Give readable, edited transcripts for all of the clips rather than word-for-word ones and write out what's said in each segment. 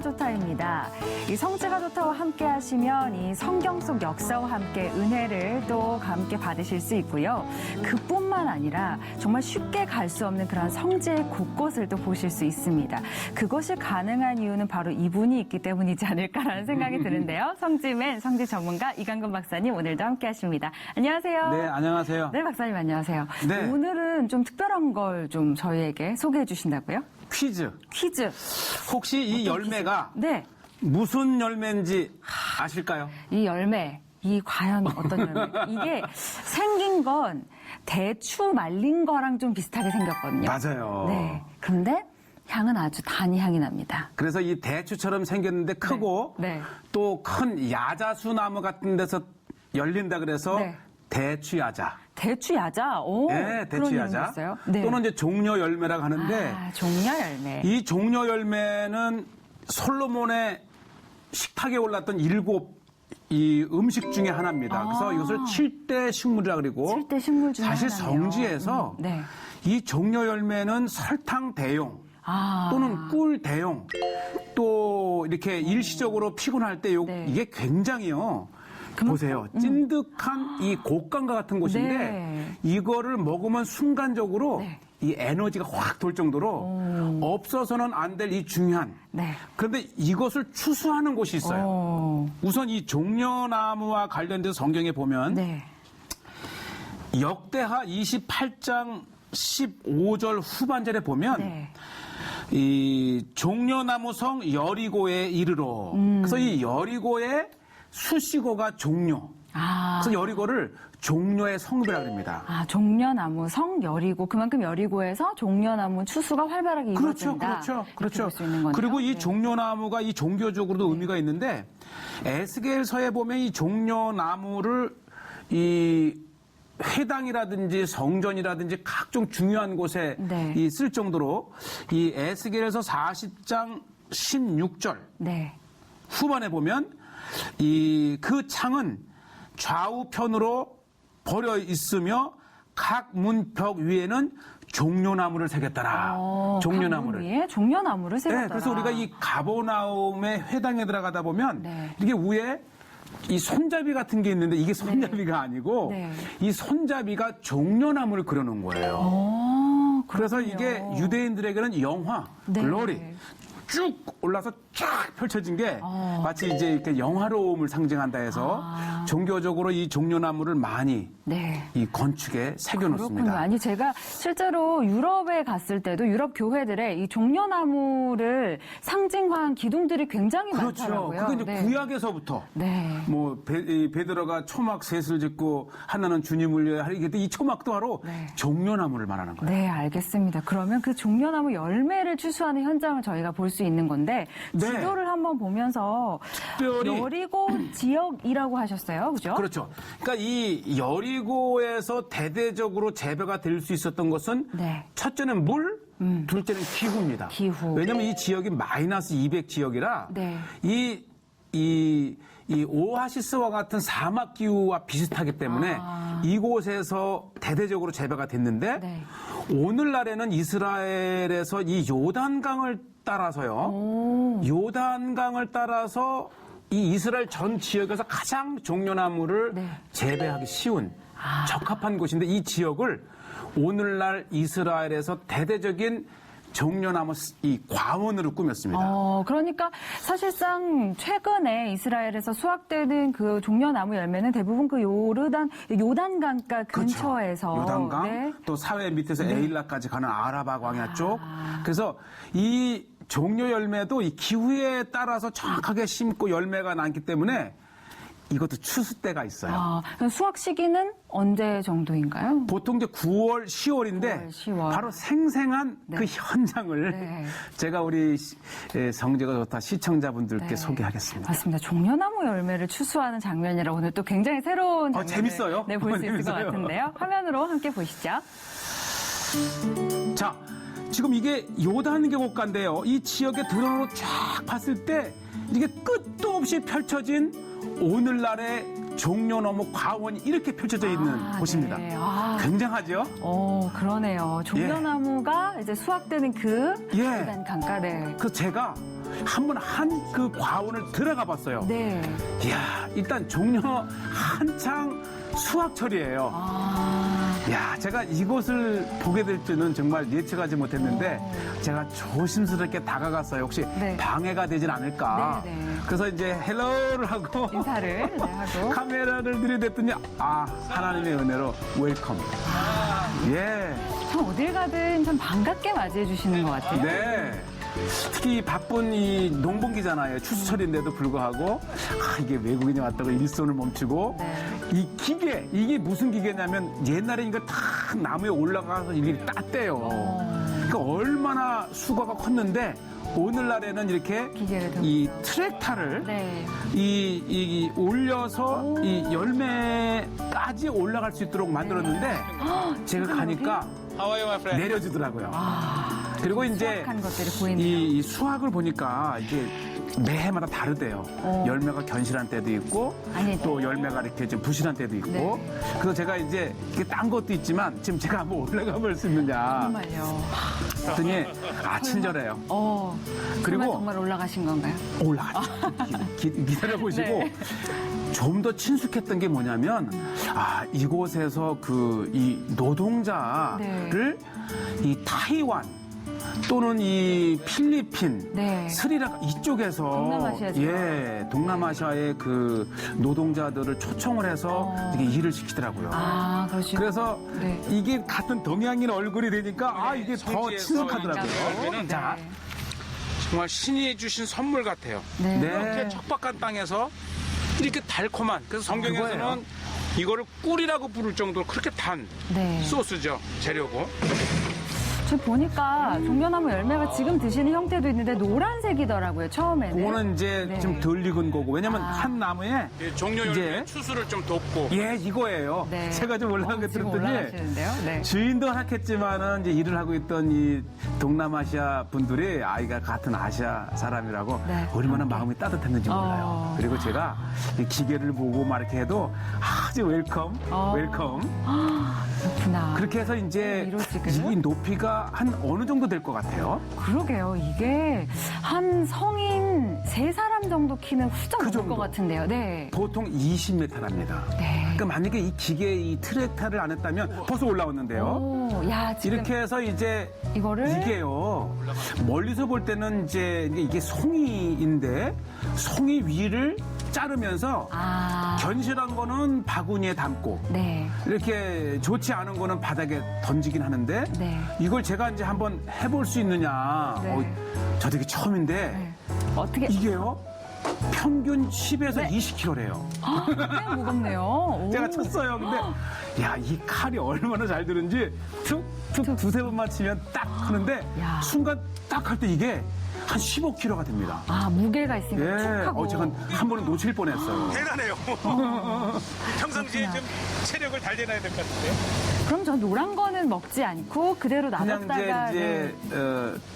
성지가 좋다입니다. 이 성지가 좋다와 함께 하시면 이 성경 속 역사와 함께 은혜를 또 함께 받으실 수 있고요. 그뿐만 아니라 정말 쉽게 갈 수 없는 그런 성지의 곳곳을 또 보실 수 있습니다. 그것이 가능한 이유는 바로 이분이 있기 때문이지 않을까라는 생각이 드는데요. 성지맨, 성지 전문가 이강근 박사님 오늘도 함께 하십니다. 안녕하세요. 네, 안녕하세요. 네, 박사님 안녕하세요. 네. 오늘은 좀 특별한 걸 좀 저희에게 소개해 주신다고요? 퀴즈. 혹시 이 열매가 네. 무슨 열매인지 아실까요? 이 열매, 이 과연 어떤 열매? 이게 생긴 건 대추 말린 거랑 좀 비슷하게 생겼거든요. 맞아요. 네. 그런데 향은 아주 단 향이 납니다. 그래서 이 대추처럼 생겼는데 크고 네. 또 큰 야자수 나무 같은 데서 열린다 그래서 네. 대추야자. 대추야자? 오, 네, 그런 대추야자. 이름이 있어요? 네. 또는 이제 종려 열매라고 하는데 종려 열매. 이 종려 열매는 솔로몬의 식탁에 올랐던 7 이 음식 중에 하나입니다. 그래서 이것을 7대 식물이라고 그러고 7대 식물 중에 사실 하나네요. 성지에서 네. 이 종려 열매는 설탕 대용 또는 꿀 대용 또 이렇게 일시적으로 피곤할 때 네. 이게 굉장히요. 보세요. 찐득한 이 곡간과 같은 곳인데 네. 이거를 먹으면 순간적으로 네. 이 에너지가 확 돌 정도로 없어서는 안 될 이 중요한 네. 그런데 이것을 추수하는 곳이 있어요. 우선 이 종려나무와 관련돼서 성경에 보면 네. 역대하 28장 15절 후반절에 보면 네. 이 종려나무 성 여리고에 이르러 그래서 이 여리고의 수식어가 종려. 그래서 여리고를 종려의 성읍이라고 합니다. 종려나무 성 여리고 그만큼 여리고에서 종려나무 추수가 활발하게 이루어진다. 그렇죠. 볼 수 있는 거네요. 그리고 이 네. 종려나무가 이 종교적으로도 의미가 있는데 에스겔서에 보면 이 종려나무를 이 회당이라든지 성전이라든지 각종 중요한 곳에 네. 쓸 정도로 이 에스겔에서 40장 16절 네. 후반에 보면 그 창은 좌우편으로 버려 있으며 각 문벽 위에는 종려나무를 새겼더라. 종려나무를. 위에 종려나무를 새겼더라. 네, 그래서 우리가 이 가버나움의 회당에 들어가다 보면 네. 이게 위에 이 손잡이 같은 게 있는데 이게 손잡이가 아니고 네. 이 손잡이가 종려나무를 그려놓은 거예요. 그래서 그렇군요. 이게 유대인들에게는 영화, 네. 글로리 쭉 올라서 쫙 펼쳐진 게 마치 이제 이렇게 영화로움을 상징한다 해서 종교적으로 이 종려나무를 많이 네. 이 건축에 새겨놓습니다. 그렇군요. 아니 제가 실제로 유럽에 갔을 때도 유럽 교회들에 이 종려나무를 상징화한 기둥들이 굉장히 그렇죠. 많더라고요. 그게 이제 네. 구약에서부터 네. 뭐 베드로가 초막 셋을 짓고 하나는 주님을 위해 하리겠다. 이 초막도 바로 네. 종려나무를 말하는 거예요. 네, 알겠습니다. 그러면 그 종려나무 열매를 추수하는 현장을 저희가 볼 수 있는 건데 네. 지도를 한번 보면서 특별히 여리고 지역이라고 하셨어요, 그죠? 그렇죠. 그러니까 이 여리고에서 대대적으로 재배가 될 수 있었던 것은 네. 첫째는 물, 둘째는 기후입니다. 기후. 왜냐하면 이 지역이 마이너스 200 지역이라 네. 이 오아시스와 같은 사막 기후와 비슷하기 때문에 이곳에서 대대적으로 재배가 됐는데 네. 오늘날에는 이스라엘에서 이 요단강을 따라서요. 요단강을 따라서 이 이스라엘 전 지역에서 가장 종려나무를 네. 재배하기 쉬운 적합한 곳인데 이 지역을 오늘날 이스라엘에서 대대적인 종려나무 이 과원으로 꾸몄습니다. 그러니까 사실상 최근에 이스라엘에서 수확되는 그 종려나무 열매는 대부분 그 요단강가 근처에서 그렇죠. 요단강 네. 또 사회 밑에서 에일라까지 가는 아라바 광야 쪽. 그래서 이 종려 열매도 이 기후에 따라서 정확하게 심고 열매가 나기 때문에 이것도 추수 때가 있어요. 수확 시기는 언제 정도인가요? 보통 이제 9월, 10월인데 9월, 10월. 바로 생생한 네. 그 현장을 네. 제가 우리 성지가 좋다 시청자분들께 네. 소개하겠습니다. 맞습니다. 종려나무 열매를 추수하는 장면이라 오늘 또 굉장히 새로운 장면을 재밌어요? 네, 볼 수 있을 것 재밌어요. 같은데요. 화면으로 함께 보시죠. 자, 지금 이게 요단 계곡가인데요. 이 지역의 드론으로 쫙 봤을 때 이게 끝도 없이 펼쳐진 오늘날의 종려나무 과원이 이렇게 펼쳐져 있는 곳입니다. 네. 굉장하죠? 그러네요. 종려나무가 이제 수확되는 그 예. 시간 강가. 네. 그래서 제가 한번 한 그 과원을 들어가 봤어요. 네. 이야, 일단 종려 한창 수확철이에요. 야, 제가 이곳을 보게 될 줄은 정말 예측하지 못했는데 제가 조심스럽게 다가갔어요. 혹시 네. 방해가 되진 않을까? 네, 네. 그래서 이제 헬로를 하고 인사를 하고. 카메라를 들이댔더니 하나님의 은혜로 웰컴. 예. 참 어딜 가든 참 반갑게 맞이해 주시는 것 같아요. 네. 특히 바쁜 이 농번기잖아요. 추수철인데도 불구하고 이게 외국인이 왔다고 일손을 멈추고 네. 이 기계 이게 무슨 기계냐면 옛날에 이걸 다 나무에 올라가서 이렇게 땄대요. 그러니까 얼마나 수고가 컸는데 오늘날에는 이렇게 기계를 좀- 이 트랙터를 네. 이 올려서 이 열매까지 올라갈 수 있도록 만들었는데 제가 가니까 How are you, my friend? 내려주더라고요. 그리고 이제 수확한 것들이 보이네요. 이 수확을 보니까 이게 매해마다 다르대요. 열매가 견실한 때도 있고 아니, 또 열매가 이렇게 좀 부실한 때도 있고. 네. 그래서 제가 이제 이게 딴 것도 있지만 지금 제가 한번 올라가 볼 수 있느냐. 정말요. 그랬더니 친절해요. 그리고 정말 올라가신 건가요? 올라갔죠. 기다려보시고 네. 좀 더 친숙했던 게 뭐냐면 이곳에서 이 노동자를 이 타이완 또는 이 필리핀, 네. 스리랑카 이쪽에서 동남아시아죠. 동남아시아의 그 노동자들을 초청을 해서 이렇게 일을 시키더라고요. 그러시군요. 그래서 네. 이게 같은 동양인 얼굴이 되니까 이게 더 성지에서 친숙하더라고요. 네. 자, 정말 신이 주신 선물 같아요. 네. 네. 이렇게 척박한 땅에서 이렇게 달콤한, 그래서 성경에서는 그거예요. 이거를 꿀이라고 부를 정도로 그렇게 단 네. 소스죠, 재료고. 저 보니까 종려나무 열매가 지금 드시는 형태도 있는데 노란색이더라고요, 처음에는. 그거는 이제 네. 좀 덜 익은 거고 왜냐면 한 나무에 종려 이제 열매 추수를 좀 돕고. 이거예요. 네. 제가 좀 올라간 거 지금 들었더니 올라가시는데요. 네. 주인도 하겠지만은 이제 일을 하고 있던 이 동남아시아 분들이 아이가 같은 아시아 사람이라고 네. 얼마나 마음이 따뜻했는지 몰라요. 어. 그리고 제가 이 기계를 보고 막 이렇게 해도 아주 웰컴. 그렇구나. 그렇게 해서 이제 이루어지군요. 이 높이가 한 어느 정도 될 것 같아요. 그러게요. 이게 한 성인 세 사람 정도 키는 훌쩍 그 넘을 정도. 것 같은데요. 네. 보통 20m랍니다. 네. 그러니까 만약에 이 기계 이 트랙터를 안 했다면 벌써 올라왔는데요. 오, 야, 지금 이렇게 해서 이제 이거를 이게요. 멀리서 볼 때는 이제 이게 송이인데 송이 위를 자르면서 견실한 거는 바구니에 담고 네. 이렇게 좋지 않은 거는 바닥에 던지긴 하는데 네. 이걸 제가 이제 한번 해볼 수 있느냐. 네. 저도 이게 처음인데 네. 어떻게 이게요. 평균 10에서 네. 20kg래요. 꽤 무겁네요. 오. 제가 쳤어요. 근데 야, 이 칼이 얼마나 잘 드는지 툭툭 두세 번만 치면 딱 하는데 야. 순간 딱 할 때 이게 한 15kg가 됩니다. 무게가 있으니까 툭 예. 하고. 제가 한 번은 놓칠 뻔했어요. 대단해요. 평상시에 좀 체력을 단련해야 될 것 같은데요. 그럼 저 노란 거는 먹지 않고 그대로 그냥 놔뒀다가 이제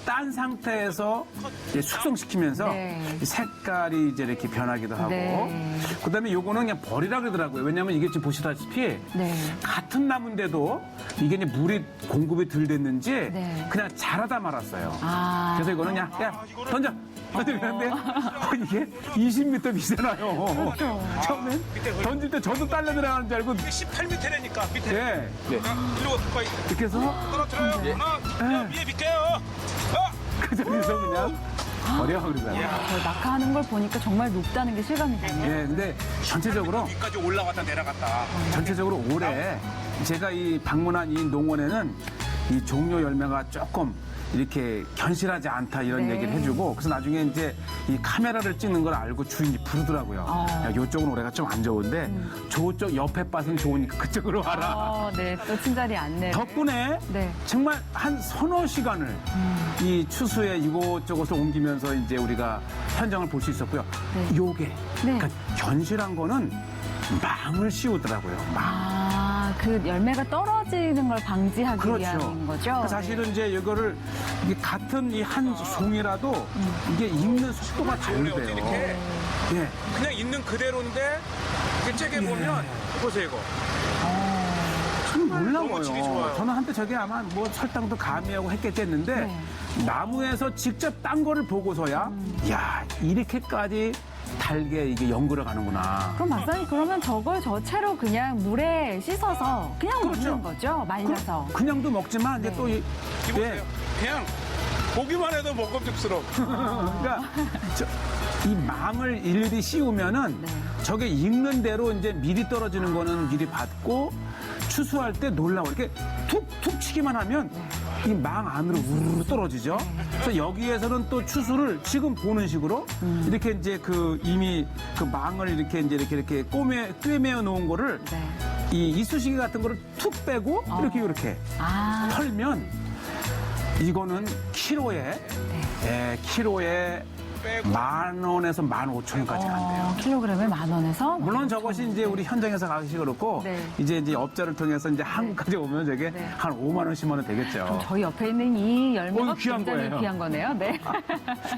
딴 상태에서 이제 숙성시키면서 네. 이 색깔이 이제 이렇게 변하기도 하고 네. 그다음에 요거는 그냥 버리라 그러더라고요. 왜냐하면 이게 지금 보시다시피 네. 같은 나무인데도 이게 이제 물이 공급이 덜 됐는지 네. 그냥 자라다 말았어요. 아. 그래서 이거는 그냥 던져. 던지는데 이게 20m 미잖아요. 그렇죠. 처음엔 던질 때 저도 딸려 들어가는 줄 알고 18m라니까 밑에. 예. 일로 가까이 이렇게 해서 떨어뜨려요. 하나, 위에 비켜요. 그 자리에서 그냥 버려 그러더라고요. 저 낙하하는 걸 보니까 정말 높다는 게 실감이 나네요. 예, 근데 전체적으로 위까지 올라갔다 내려갔다. 올해 제가 이 방문한 이 농원에는 이 종려 열매가 조금 이렇게 견실하지 않다 이런 네. 얘기를 해주고 그래서 나중에 이제 이 카메라를 찍는 걸 알고 주인이 부르더라고요. 야, 요쪽은 올해가 좀 안 좋은데 저쪽 옆에 밭은 좋으니까 그쪽으로 와라. 네, 또 친절히 안내를. 덕분에 네. 정말 한 서너 시간을 이 추수에 이곳저곳을 옮기면서 이제 우리가 현장을 볼 수 있었고요. 네. 요게 네. 그러니까 견실한 거는 망을 씌우더라고요. 망. 그 열매가 떨어지는 걸 방지하기 위함인 거죠. 그러니까 사실은 이제 이거를 이게 같은 이 한 송이라도 이게 익는 속도가 다르대요. 이렇게 예. 그냥 있는 그대로인데 이렇게 째게 보면 보세요 이거. 참 너무 질이 놀라워요. 좋아요. 저는 한때 저게 아마 뭐 설탕도 가미하고 했겠지 했는데 나무에서 직접 딴 거를 보고서야 야 이렇게까지 달게 이게 연구를 가는구나. 그럼 박사님 그러면 저걸 저 채로 그냥 물에 씻어서 그냥 그렇죠. 먹는 거죠? 말려서. 그냥도 먹지만 이제 네. 또 이, 이보세요. 그냥 보기만 해도 먹음직스러워. 그러니까 이 망을 일일이 씌우면은 네. 저게 익는 대로 이제 미리 떨어지는 거는 미리 받고 추수할 때 놀라워 이렇게 툭툭 치기만 하면 이 망 안으로 우르르 떨어지죠. 그래서 여기에서는 또 추수를 지금 보는 식으로 이렇게 이제 그 이미 그 망을 이렇게 이제 이렇게 꿰매어 놓은 거를 네. 이 이쑤시개 같은 거를 툭 빼고 이렇게 아, 털면 이거는 키로에 키로에 빼고 10,000원에서 15,000원까지 간대요. 킬로그램에 10,000원에서? 물론 저것이 이제 우리 현장에서 가기 그렇고 네. 이제 업자를 통해서 이제 한국까지 오면 저게 네. 한 5만 원, 10만 원 되겠죠. 저희 옆에 있는 이 열매가 귀한 굉장히 거예요. 귀한 거네요. 네.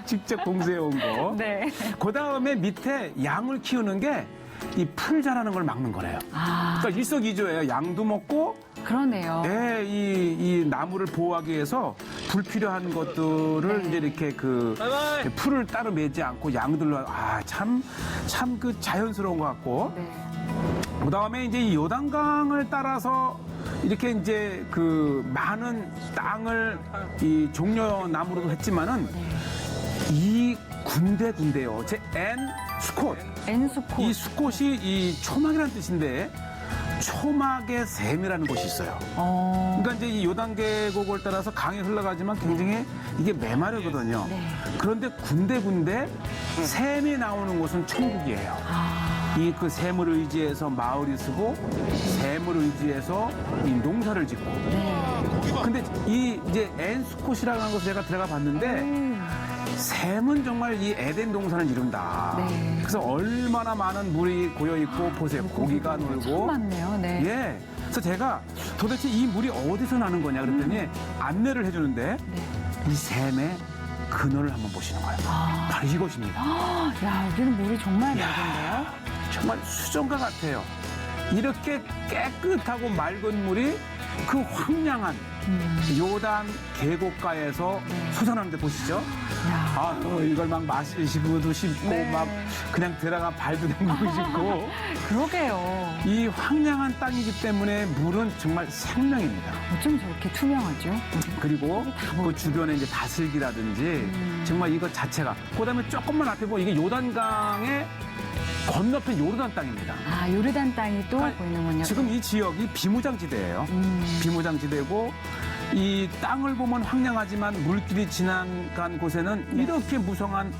직접 공수해 온 거. 네. 그 다음에 밑에 양을 키우는 게 이 풀 자라는 걸 막는 거래요. 아, 그러니까 일석이조예요. 양도 먹고 그러네요. 예, 이 나무를 보호하기 위해서 불필요한 것들을 네. 이제 이렇게 그 풀을 따로 매지 않고 양들로 참 그 자연스러운 것 같고 네. 그 다음에 이제 이 요단강을 따라서 이렇게 이제 그 많은 땅을 이 종려 나무로도 했지만은 이 군데군데요. 제 수콧. 엔수코. 이 수콧이 이 초막이라는 뜻인데 초막의 샘이라는 곳이 있어요. 그러니까 이제 이 요단 계곡을 따라서 강이 흘러가지만 굉장히 이게 메마르거든요. 네. 그런데 군데군데 샘이 나오는 곳은 천국이에요. 이 그 샘을 의지해서 마을이 쓰고 샘을 의지해서 이 농사를 짓고. 근데 이 이제 엔수콧이라는 곳에 제가 들어가 봤는데 샘은 정말 이 에덴 동산을 이룬다. 네. 그래서 얼마나 많은 물이 고여 있고 보세요. 고기가 참 놀고. 많네요. 네. 예. 그래서 제가 도대체 이 물이 어디서 나는 거냐 그랬더니 안내를 해주는데 이 샘의 근원을 한번 보시는 거예요. 바로 이것입니다. 야, 여기는 물이 정말 맑은데요? 정말 수정과 같아요. 이렇게 깨끗하고 맑은 물이 그 황량한 요단 계곡가에서 솟아나는데 보시죠. 야. 이걸 막 마시고도 싶고 네. 막 그냥 들어가 발도 담그고 싶고 그러게요. 이 황량한 땅이기 때문에 물은 정말 생명입니다. 어쩜 저렇게 투명하죠? 그리고 그 주변에 이제 다슬기라든지 정말 이것 자체가 그다음에 조금만 앞에 보면 이게 요단강의 건너편 요르단 땅입니다. 아, 요르단 땅이 또 아니, 보이는군요. 지금 이 지역이 비무장지대예요. 비무장지대고 이 땅을 보면 황량하지만 물길이 지나간 곳에는 이렇게 무성한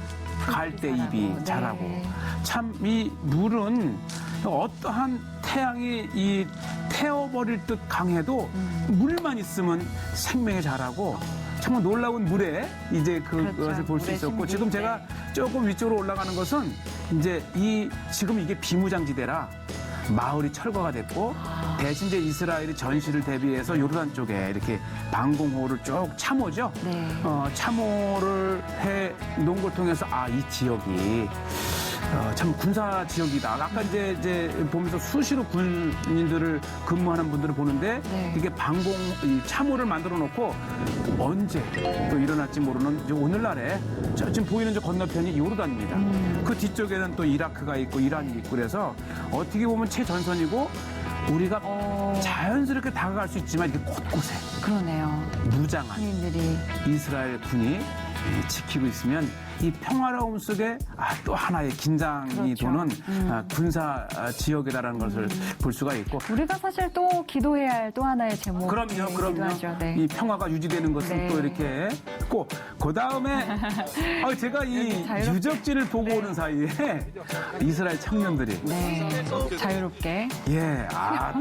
갈대잎이 네. 자라고 참 이 물은 어떠한 태양이 이 태워버릴 듯 강해도 물만 있으면 생명이 자라고 정말 놀라운 물에 이제 그것을 그렇죠. 볼 수 물의 있었고 신비. 지금 제가 조금 위쪽으로 올라가는 것은 이제 지금 이게 비무장지대라 마을이 철거가 됐고 대신 이제 이스라엘이 전시를 대비해서 요르단 쪽에 이렇게 방공호를 쭉 참호죠. 네. 참호를 해 놓은 걸 통해서 이 지역이 참 군사 지역이다. 아까 이제 보면서 수시로 군인들을 근무하는 분들을 보는데 네. 이게 이 참호를 만들어 놓고 언제 또 일어날지 모르는 이제 오늘날에 지금 보이는 저 건너편이 요르단입니다. 그 뒤쪽에는 또 이라크가 있고 이란이 있고 그래서 어떻게 보면 최전선이고 우리가 자연스럽게 다가갈 수 있지만 이게 곳곳에 그러네요. 무장한 군인들이. 이스라엘 군이 지키고 있으면 이 평화로움 속에 또 하나의 긴장이 그렇죠. 도는 군사 지역이다라는 것을 볼 수가 있고 우리가 사실 또 기도해야 할 또 하나의 제목이기도 그럼요. 하죠. 네. 이 평화가 유지되는 것은 네. 또 이렇게 꼭 그 다음에 제가 이 자유롭게. 유적지를 보고 오는 사이에 이스라엘 청년들이 네. 자유롭게.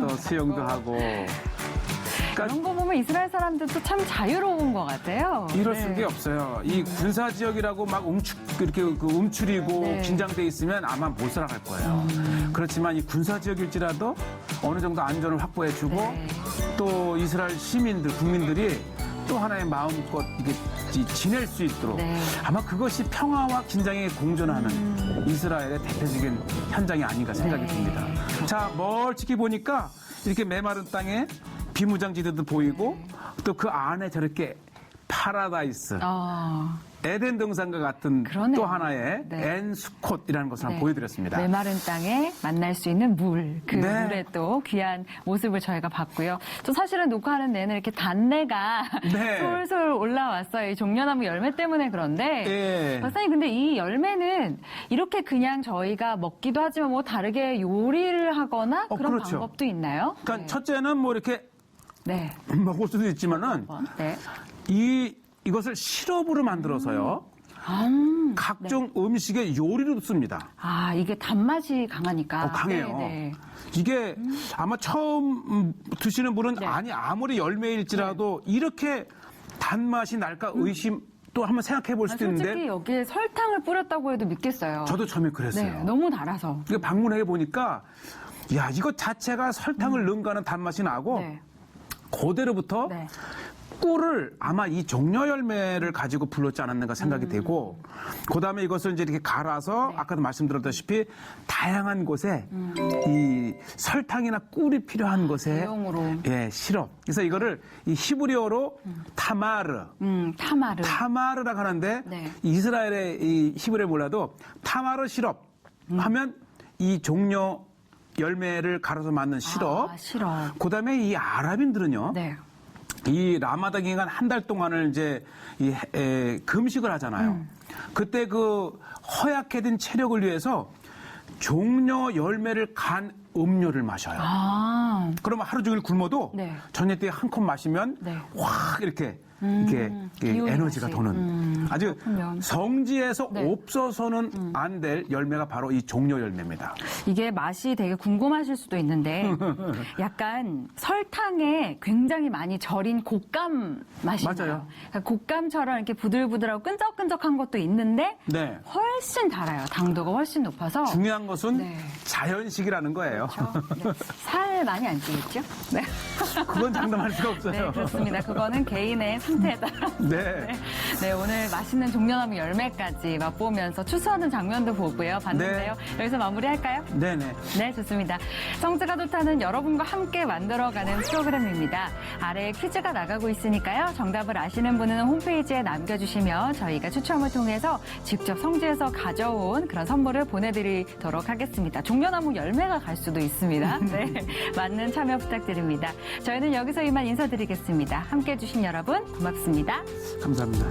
또 수영도 하고 그런 거 보면 이스라엘 사람들도 참 자유로운 것 같아요. 이럴 네. 수가 없어요. 이 군사 지역이라고 막 이렇게 움츠리고 네. 긴장돼 있으면 아마 못 살아갈 거예요. 그렇지만 이 군사 지역일지라도 어느 정도 안전을 확보해주고 네. 또 이스라엘 시민들, 국민들이 또 하나의 마음껏 이게 지낼 수 있도록 네. 아마 그것이 평화와 긴장이 공존하는 이스라엘의 대표적인 현장이 아닌가 생각이 네. 듭니다. 자, 멀찍이 보니까 이렇게 메마른 땅에 비무장지대도 보이고 또 그 안에 저렇게 파라다이스, 에덴 동산과 같은 그러네요. 또 하나의 네. 엔수콧이라는 것을 네. 한번 보여드렸습니다. 메마른 땅에 만날 수 있는 물, 그 네. 물의 또 귀한 모습을 저희가 봤고요. 또 사실은 녹화하는 내내 이렇게 단내가 네. 솔솔 올라왔어요. 이 종려나무 열매 때문에 그런데. 예. 박사님, 근데 이 열매는 이렇게 그냥 저희가 먹기도 하지만 뭐 다르게 요리를 하거나 그런 그렇죠. 방법도 있나요? 그러니까 네. 첫째는 뭐 이렇게 네. 먹을 수도 있지만은 네. 이것을 시럽으로 만들어서요. 각종 음식의 요리로 씁니다. 아, 이게 단맛이 강하니까. 강해요. 네, 네. 이게 아마 처음 드시는 분은 네. 아니 아무리 열매일지라도 이렇게 단맛이 날까 의심 또 한번 생각해 볼 수도 솔직히 있는데 여기에 설탕을 뿌렸다고 해도 믿겠어요. 저도 처음에 그랬어요. 네, 너무 달아서. 이게 방문해 보니까 야 이것 자체가 설탕을 넣은 거는 단맛이 나고 네. 그대로부터 네. 꿀을 아마 이 종려 열매를 가지고 불렀지 않았는가 생각이 되고 그다음에 이것을 이제 이렇게 갈아서 네. 아까도 말씀드렸다시피 다양한 곳에 이 설탕이나 꿀이 필요한 곳에 대용으로. 예 시럽 그래서 이거를 이 히브리어로 타마르 타마르. 타마르라고 하는데 네. 이스라엘의 이 히브리어 몰라도 타마르 시럽 하면 이 종려 열매를 갈아서 만든 시럽. 아, 시럽. 그다음에 이 아랍인들은요. 네. 이 라마단 기간 한 달 동안을 이제 금식을 하잖아요. 그때 그 허약해진 체력을 위해서 종려 열매를 간 음료를 마셔요. 아, 그러면 하루 종일 굶어도 네. 저녁 때 한 컵 마시면 네. 확 이렇게 기운이 에너지가 다시. 도는 아주 그렇군요. 성지에서 네. 없어서는 안 될 열매가 바로 이 종려 열매입니다. 이게 맛이 되게 궁금하실 수도 있는데 약간 설탕에 굉장히 많이 절인 곶감 맛이 맞아요. 나요. 그러니까 곶감처럼 이렇게 부들부들하고 끈적끈적한 것도 있는데 네. 훨씬 달아요. 당도가 훨씬 높아서. 중요한 것은 네. 자연식이라는 거예요. 네. 살 많이 안 찌겠죠? 네. 그건 장담할 수가 없어요. 네, 그렇습니다. 그거는 개인의 상태에 따라. 네. 네, 오늘 맛있는 종려나무 열매까지 맛보면서 추수하는 장면도 보고요. 봤는데요. 여기서 마무리할까요? 네네. 네, 좋습니다. 성지가 좋다는 여러분과 함께 만들어가는 프로그램입니다. 아래에 퀴즈가 나가고 있으니까요. 정답을 아시는 분은 홈페이지에 남겨주시면 저희가 추첨을 통해서 직접 성지에서 가져온 그런 선물을 보내드리도록 하겠습니다. 종려나무 열매가 갈 수도 있습니다. 네, 많은 참여 부탁드립니다. 저희는 여기서 이만 인사드리겠습니다. 함께해 주신 여러분 고맙습니다. 감사합니다.